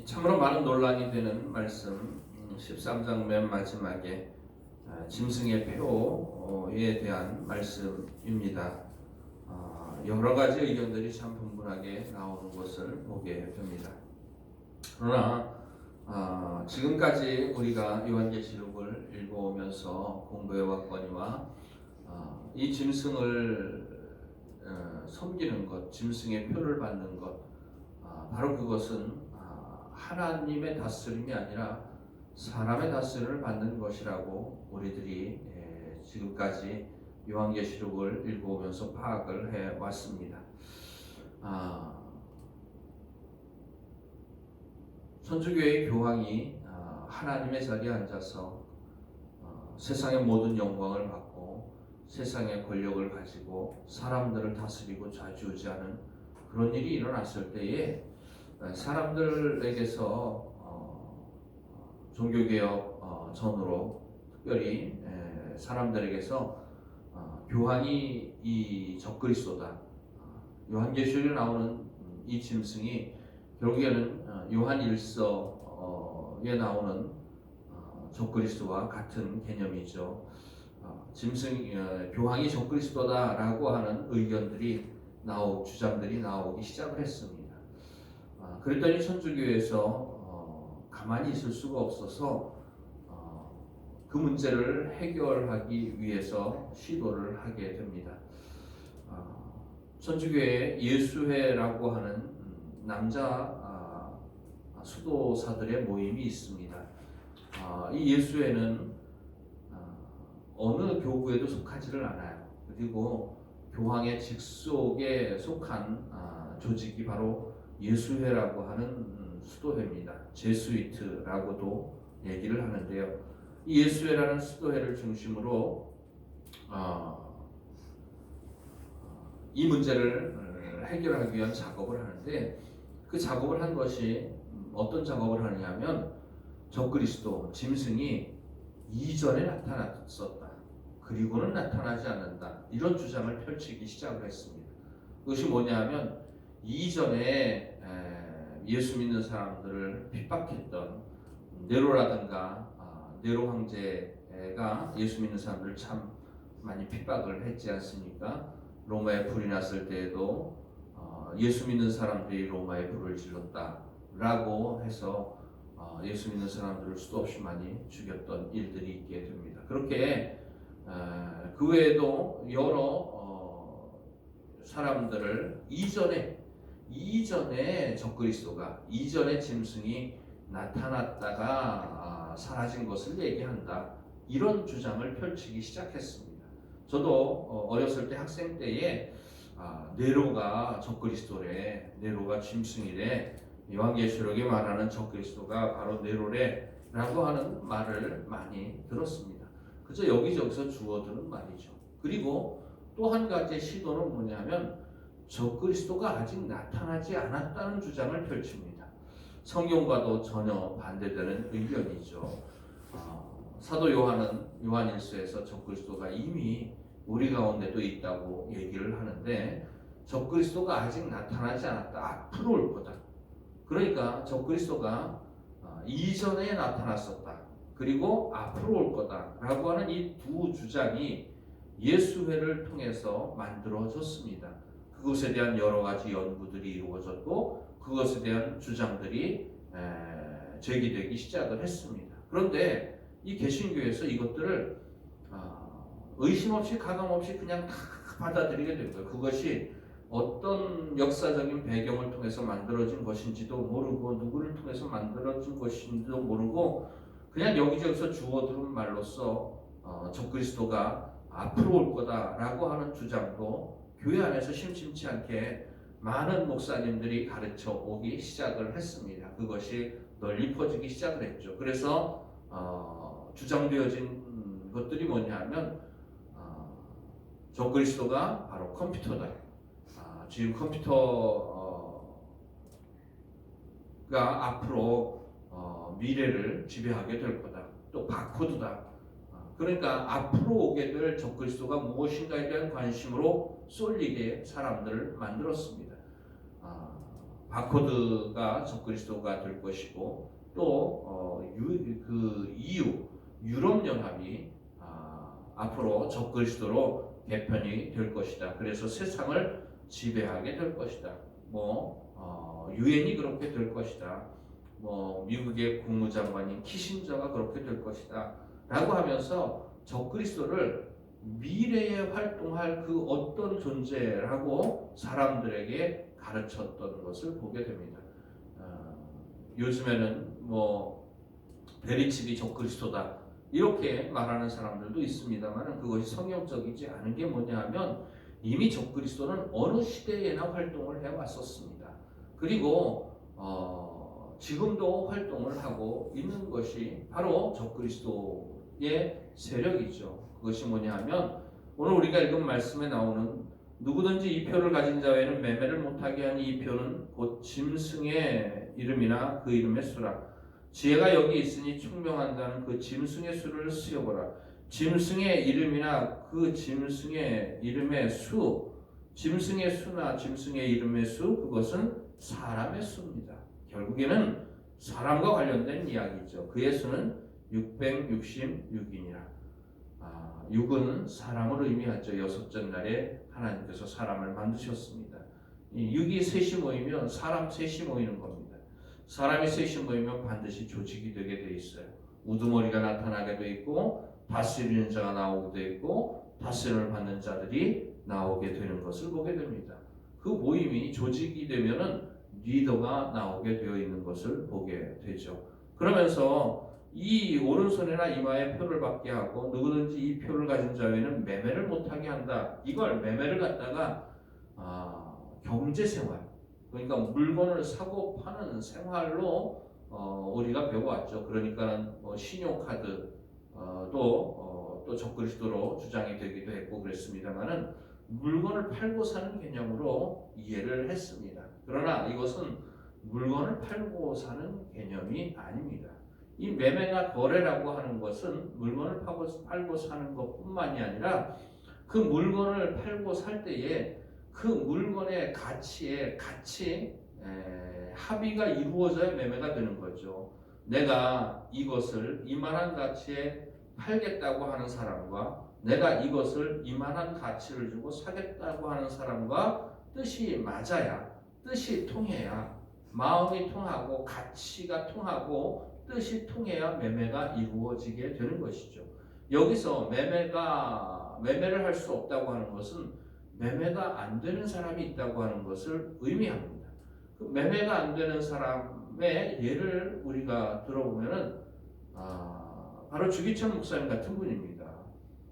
참으로 많은 논란이 되는 말씀 13장 맨 마지막에 짐승의 표에 대한 말씀입니다. 여러 가지 의견들이 참 분분하게 나오는 것을 보게 됩니다. 그러나 지금까지 우리가 요한계시록을 읽어오면서 공부해 왔거니와 이 짐승을 섬기는 것, 짐승의 표를 받는 것, 바로 그것은 하나님의 다스림이 아니라 사람의 다스림을 받는 것이라고 우리들이 지금까지 요한계시록을 읽어오면서 파악을 해왔습니다. 천주교의 교황이 하나님의 자리에 앉아서 세상의 모든 영광을 받고 세상의 권력을 가지고 사람들을 다스리고 좌지우지하는 그런 일이 일어났을 때에 사람들에게서 종교개혁 전후로 특별히 사람들에게서 교황이 이 적그리스도다, 요한계시록에 나오는 이 짐승이 결국에는 요한 1서에 나오는 적그리스도와 같은 개념이죠. 교황이 적그리스도다라고 하는 의견들이 주장들이 나오기 시작을 했습니다. 그랬더니 천주교에서 가만히 있을 수가 없어서 그 문제를 해결하기 위해서 시도를 하게 됩니다. 천주교에 예수회라고 하는 남자 수도사들의 모임이 있습니다. 이 예수회는 어느 교구에도 속하지를 않아요. 그리고 교황의 직속에 속한 조직이 바로 예수회라고 하는 수도회입니다. 제수이트라고도 얘기를 하는데요. 이 예수회라는 수도회를 중심으로 이 문제를 해결하기 위한 작업을 하는데, 그 작업을 한 것이 어떤 작업을 하느냐면 적그리스도 짐승이 이전에 나타났었다, 그리고는 나타나지 않는다, 이런 주장을 펼치기 시작을 했습니다. 그것이 뭐냐면 이전에 예수 믿는 사람들을 핍박했던 네로라든가 네로 황제가 예수 믿는 사람들을 참 많이 핍박을 했지 않습니까? 로마에 불이 났을 때에도 예수 믿는 사람들이 로마에 불을 질렀다라고 해서 예수 믿는 사람들을 수도 없이 많이 죽였던 일들이 있게 됩니다. 그렇게 그 외에도 여러 사람들을 이전에 적그리스도가, 이전에 짐승이 나타났다가 사라진 것을 얘기한다, 이런 주장을 펼치기 시작했습니다. 저도 어렸을 때 학생 때에 네로가 적그리스도래, 네로가 짐승이래, 요한계시록에 말하는 적그리스도가 바로 네로래라고 하는 말을 많이 들었습니다. 그저 여기저기서 주워드는 말이죠. 그리고 또 한 가지 시도는 뭐냐면 적그리스도가 아직 나타나지 않았다는 주장을 펼칩니다. 성경과도 전혀 반대되는 의견이죠. 사도 요한 1서에서 적그리스도가 이미 우리 가운데도 있다고 얘기를 하는데, 적그리스도가 아직 나타나지 않았다, 앞으로 올 거다. 그러니까 적그리스도가 이전에 나타났었다, 그리고 앞으로 올 거다라고 하는 이 두 주장이 예수회를 통해서 만들어졌습니다. 그것에 대한 여러 가지 연구들이 이루어졌고 그것에 대한 주장들이 제기되기 시작을 했습니다. 그런데 이 개신교에서 이것들을 의심 없이 가감 없이 그냥 다 받아들이게 된 거예요. 그것이 어떤 역사적인 배경을 통해서 만들어진 것인지도 모르고 누구를 통해서 만들어진 것인지도 모르고 그냥 여기저기서 주워들은 말로써 적그리스도가 앞으로 올 거다라고 하는 주장도 교회 안에서 심심치 않게 많은 목사님들이 가르쳐 오기 시작을 했습니다. 그것이 널리 퍼지기 시작을 했죠. 그래서 주장되어진 것들이 뭐냐면 적그리스도가 바로 컴퓨터다. 지금 컴퓨터가 앞으로 미래를 지배하게 될 거다. 또 바코드다. 그러니까 앞으로 오게 될 적그리스도가 무엇인가에 대한 관심으로 쏠리게 사람들을 만들었습니다. 바코드가 적그리스도가 될 것이고 또 유럽 연합이 앞으로 적그리스도로 개편이 될 것이다. 그래서 세상을 지배하게 될 것이다. 유엔이 그렇게 될 것이다. 미국의 국무장관인 키신저가 그렇게 될 것이다. 라고 하면서 적그리스도를 미래에 활동할 그 어떤 존재라고 사람들에게 가르쳤던 것을 보게 됩니다. 요즘에는 베리칩이 적그리스도다 이렇게 말하는 사람들도 있습니다만 그것이 성경적이지 않은 게 뭐냐 하면 이미 적그리스도는 어느 시대에나 활동을 해왔었습니다. 그리고 지금도 활동을 하고 있는 것이 바로 적그리스도의 세력이죠. 그것이 뭐냐 하면 오늘 우리가 읽은 말씀에 나오는 누구든지 이 표를 가진 자에는 매매를 못하게 하니 이 표는 곧 짐승의 이름이나 그 이름의 수라. 지혜가 여기 있으니 총명한다는 그 짐승의 수를 쓰여보라. 짐승의 이름이나 그 짐승의 이름의 수, 짐승의 수나 짐승의 이름의 수, 그것은 사람의 수입니다. 결국에는 사람과 관련된 이야기죠. 그의 수는 666이니라. 6은 사람을 의미하죠. 여섯째 날에 하나님께서 사람을 만드셨습니다. 6이 셋이 모이면 사람 셋이 모이는 겁니다. 사람이 셋이 모이면 반드시 조직이 되게 돼 있어요. 우두머리가 나타나게 돼 있고 다스리는 자가 나오게 돼 있고 다스림을 받는 자들이 나오게 되는 것을 보게 됩니다. 그 모임이 조직이 되면은 리더가 나오게 되어 있는 것을 보게 되죠. 그러면서 이 오른손이나 이마에 표를 받게 하고 누구든지 이 표를 가진 자에는 매매를 못하게 한다. 이걸 매매를 갖다가 경제생활, 그러니까 물건을 사고 파는 생활로 우리가 배워왔죠. 그러니까 신용카드 또 적그리스도로 주장이 되기도 했고 그랬습니다만은 물건을 팔고 사는 개념으로 이해를 했습니다. 그러나 이것은 물건을 팔고 사는 개념이 아닙니다. 이 매매나 거래라고 하는 것은 물건을 팔고 사는 것뿐만이 아니라 그 물건을 팔고 살 때에 그 물건의 가치에 합의가 이루어져야 매매가 되는 거죠. 내가 이것을 이만한 가치에 팔겠다고 하는 사람과 내가 이것을 이만한 가치를 주고 사겠다고 하는 사람과 뜻이 맞아야, 뜻이 통해야, 마음이 통하고 가치가 통하고 뜻이 통해야 매매가 이루어지게 되는 것이죠. 여기서 매매를 할 수 없다고 하는 것은 매매가 안 되는 사람이 있다고 하는 것을 의미합니다. 그 매매가 안 되는 사람의 예를 우리가 들어보면은 바로 주기철 목사님 같은 분입니다.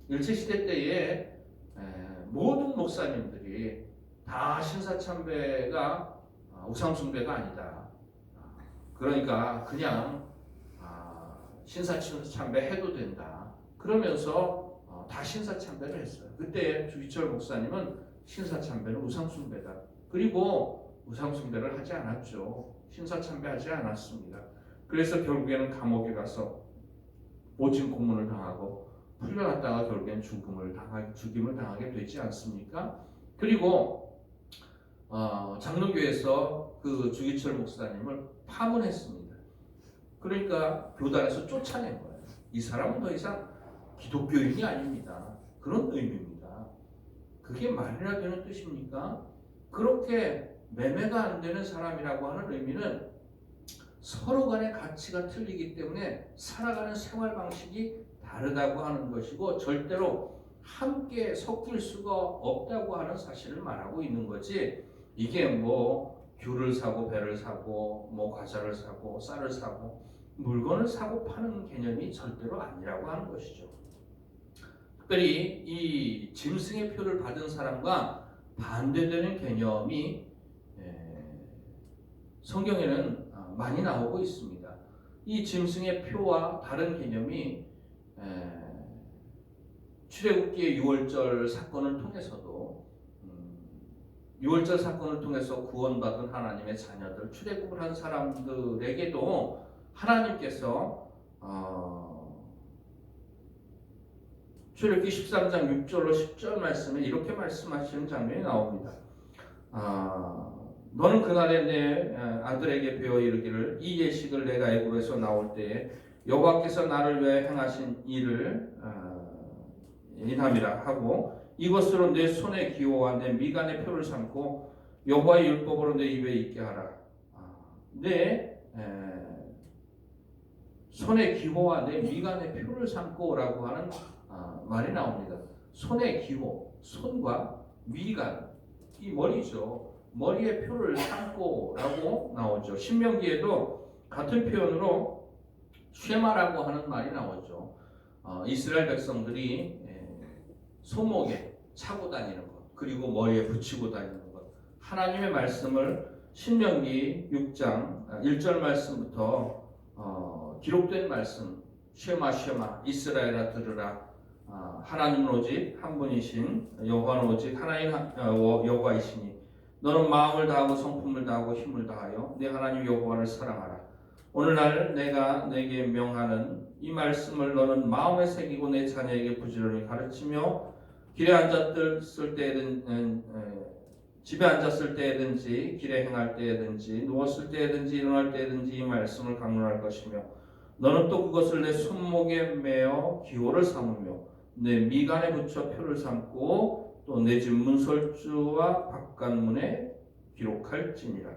일제시대 때에 모든 목사님들이 다 신사참배가 우상숭배가 아니다. 그러니까 그냥 신사참배 해도 된다. 그러면서 다 신사참배를 했어요. 그때 주기철 목사님은 신사참배는 우상숭배다. 그리고 우상숭배를 하지 않았죠. 신사참배하지 않았습니다. 그래서 결국에는 감옥에 가서 모진 고문을 당하고 풀려났다가 결국엔 죽임을 당하게 되지 않습니까? 그리고 장로교에서 그 주기철 목사님을 파문했습니다. 그러니까 교단에서 쫓아낸 거예요. 이 사람은 더 이상 기독교인이 아닙니다. 그런 의미입니다. 그게 말이나 되는 뜻입니까? 그렇게 매매가 안 되는 사람이라고 하는 의미는 서로 간의 가치가 틀리기 때문에 살아가는 생활 방식이 다르다고 하는 것이고 절대로 함께 섞일 수가 없다고 하는 사실을 말하고 있는 거지. 이게 귤을 사고 배를 사고 과자를 사고 쌀을 사고 물건을 사고 파는 개념이 절대로 아니라고 하는 것이죠. 특별히 이 짐승의 표를 받은 사람과 반대되는 개념이 성경에는 많이 나오고 있습니다. 이 짐승의 표와 다른 개념이 출애굽기의 6월절 사건을 통해서도 6월절 사건을 통해서 구원받은 하나님의 자녀들, 출애굽을 한 사람들에게도 하나님께서 출애굽기 13장 6절로 10절 말씀에 이렇게 말씀하시는 장면이 나옵니다. 너는 그날에 내 아들에게 배워 이르기를 이 예식을 내가 애굽에서 나올 때에 여호와께서 나를 위해 행하신 일을 인함이라 하고 이것으로 내 손의 기호와 내 미간의 표를 삼고 여호와의 율법으로 내 입에 있게 하라. 내 손의 기호와 내 미간의 표를 삼고라고 하는 말이 나옵니다. 손의 기호, 손과 미간, 이 머리죠. 머리의 표를 삼고라고 나오죠. 신명기에도 같은 표현으로 쉐마라고 하는 말이 나오죠. 이스라엘 백성들이 손목에 차고 다니는 것, 그리고 머리에 붙이고 다니는 것, 하나님의 말씀을 신명기 6장 1절 말씀부터 기록된 말씀, 쉐마 이스라엘아 들으라. 하나님은 오직 한 분이신 여호와는 오직 하나님 여호와이시니 너는 마음을 다하고 성품을 다하고 힘을 다하여 네 하나님 여호와를 사랑하라. 오늘날 내가 내게 명하는 이 말씀을 너는 마음에 새기고 내 자녀에게 부지런히 가르치며 길에 앉았을 때든 집에 앉았을 때든지 길에 행할 때든지 누웠을 때든지 일어날 때든지 이 말씀을 강론할 것이며 너는 또 그것을 내 손목에 매어 기호를 삼으며 내 미간에 붙여 표를 삼고 또 내 집 문설주와 바깥문에 기록할지니라.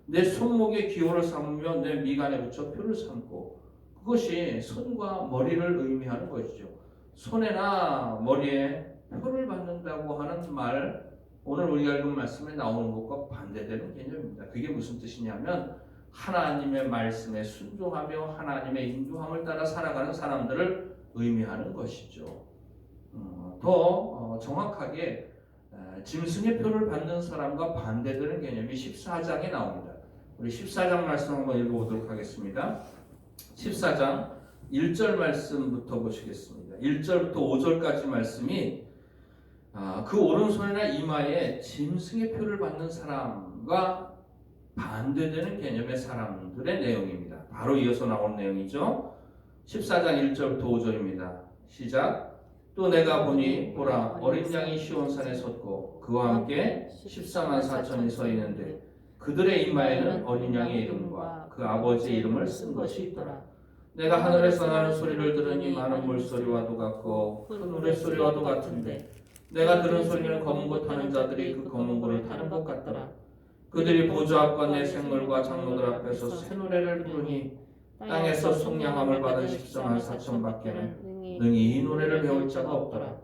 내 손목에 기호를 삼으며 내 미간에 붙여 표를 삼고, 그것이 손과 머리를 의미하는 것이죠. 손에나 머리에 표를 받는다고 하는 말, 오늘 우리가 읽은 말씀에 나오는 것과 반대되는 개념입니다. 그게 무슨 뜻이냐면 하나님의 말씀에 순종하며 하나님의 인도함을 따라 살아가는 사람들을 의미하는 것이죠. 더 정확하게 짐승의 표를 받는 사람과 반대되는 개념이 14장에 나옵니다. 우리 14장 말씀 한번 읽어보도록 하겠습니다. 14장 1절 말씀부터 보시겠습니다. 1절부터 5절까지 말씀이 그 오른손이나 이마에 짐승의 표를 받는 사람과 반대되는 개념의 사람들의 내용입니다. 바로 이어서 나온 내용이죠. 14장 1절부터 5절입니다. 시작. 또 내가 보니 보라 어린 양이 시온산에 섰고 그와 함께 14만 4천이 서 있는데 그들의 이마에는 어린 양의 이름과 그 아버지의 이름을 쓴 것이 있더라. 내가 하늘에서 나는 소리를 들으니 많은 물소리와도 같고 큰 노랫소리와도 같은데 내가 들은 소리는 검은 고 타는 자들이 그 검은 고를 타는 것 같더라. 그들이 보좌 앞과 내 생물과 장로들 앞에서 새 노래를 부르니 땅에서 속량함을 받은 14만 4천 밖에는 능히 이 노래를 배울 자가 없더라.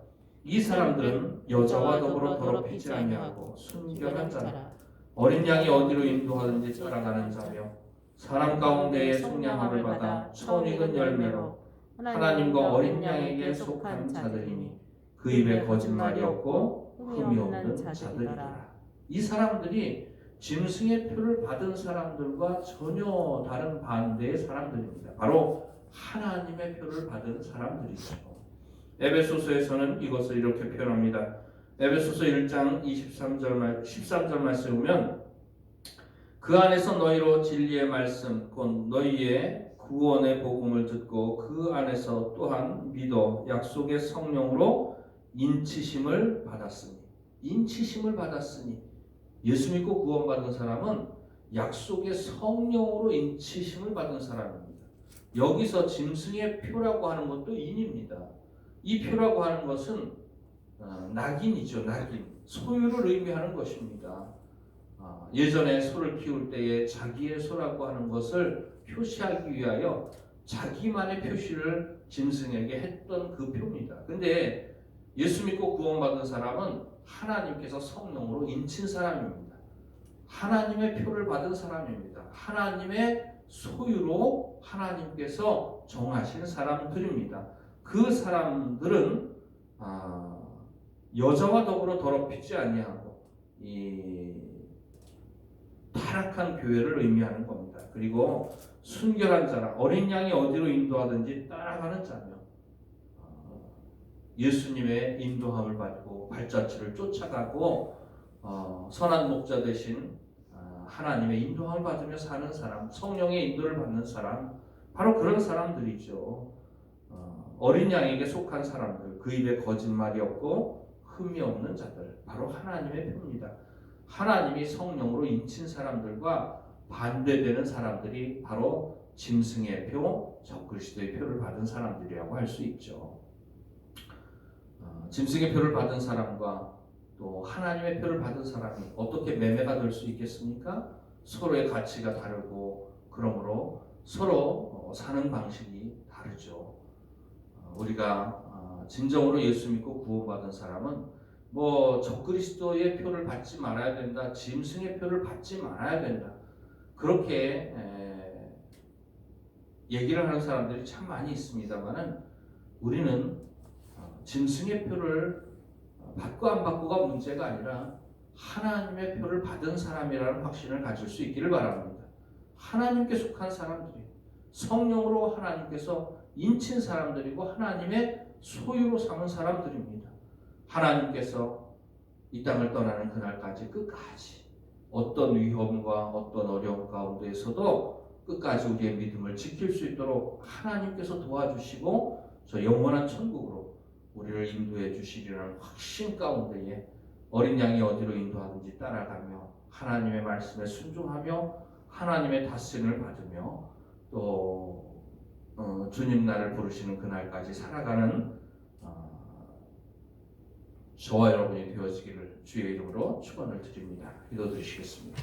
이 사람들은 여자와 더불어 더럽히지 아니하고 순결한 자라. 어린 양이 어디로 인도하든지 따라가는 자며 사람 가운데에 속량함을 받아 처음익은 열매로 하나님과 어린 양에게 속한 자들이니 그 입에 거짓말이 없고 흠이 없는 자들이라. 이 사람들이 짐승의 표를 받은 사람들과 전혀 다른 반대의 사람들입니다. 바로 하나님의 표를 받은 사람들이죠. 에베소서에서는 이것을 이렇게 표현합니다. 에베소서 1장 13절 말씀에 보면 그 안에서 너희로 진리의 말씀 곧 너희의 구원의 복음을 듣고 그 안에서 또한 믿어 약속의 성령으로 인치심을 받았으니 예수 믿고 구원받은 사람은 약속의 성령으로 인치심을 받은 사람입니다. 여기서 짐승의 표라고 하는 것도 인입니다. 이 표라고 하는 것은 낙인이죠. 낙인. 소유를 의미하는 것입니다. 예전에 소를 키울 때에 자기의 소라고 하는 것을 표시하기 위하여 자기만의 표시를 짐승에게 했던 그 표입니다. 근데 예수 믿고 구원받은 사람은 하나님께서 성령으로 인친 사람입니다. 하나님의 표를 받은 사람입니다. 하나님의 소유로 하나님께서 정하신 사람들입니다. 그 사람들은 여자와 더불어 더럽히지 아니하고 이 타락한 교회를 의미하는 겁니다. 그리고 순결한 자라 어린 양이 어디로 인도하든지 따라가는 자며 예수님의 인도함을 받고 발자취를 쫓아가고 선한 목자 되신 하나님의 인도함을 받으며 사는 사람, 성령의 인도를 받는 사람, 바로 그런 사람들이죠. 어린 양에게 속한 사람들, 그 입에 거짓말이 없고 흠이 없는 자들, 바로 하나님의 표입니다. 하나님이 성령으로 인친 사람들과 반대되는 사람들이 바로 짐승의 표, 적그리스도의 표를 받은 사람들이라고 할 수 있죠. 짐승의 표를 받은 사람과 또 하나님의 표를 받은 사람이 어떻게 매매가 될 수 있겠습니까? 서로의 가치가 다르고 그러므로 서로 사는 방식이 다르죠. 우리가 진정으로 예수 믿고 구원받은 사람은 뭐 적그리스도의 표를 받지 말아야 된다, 짐승의 표를 받지 말아야 된다, 그렇게 얘기를 하는 사람들이 참 많이 있습니다만은 우리는 짐승의 표를 받고 안 받고가 문제가 아니라 하나님의 표를 받은 사람이라는 확신을 가질 수 있기를 바랍니다. 하나님께 속한 사람들이 성령으로 하나님께서 인친 사람들이고 하나님의 소유로 삼은 사람들입니다. 하나님께서 이 땅을 떠나는 그날까지 끝까지 어떤 위험과 어떤 어려움 가운데에서도 끝까지 우리의 믿음을 지킬 수 있도록 하나님께서 도와주시고 저 영원한 천국으로 우리를 인도해 주시리라는 확신 가운데에 어린 양이 어디로 인도하든지 따라가며 하나님의 말씀에 순종하며 하나님의 다스림을 받으며 또 주님 나를 부르시는 그날까지 살아가는 저와 여러분이 되어지기를 주의 이름으로 축원을 드립니다. 기도드리시겠습니다.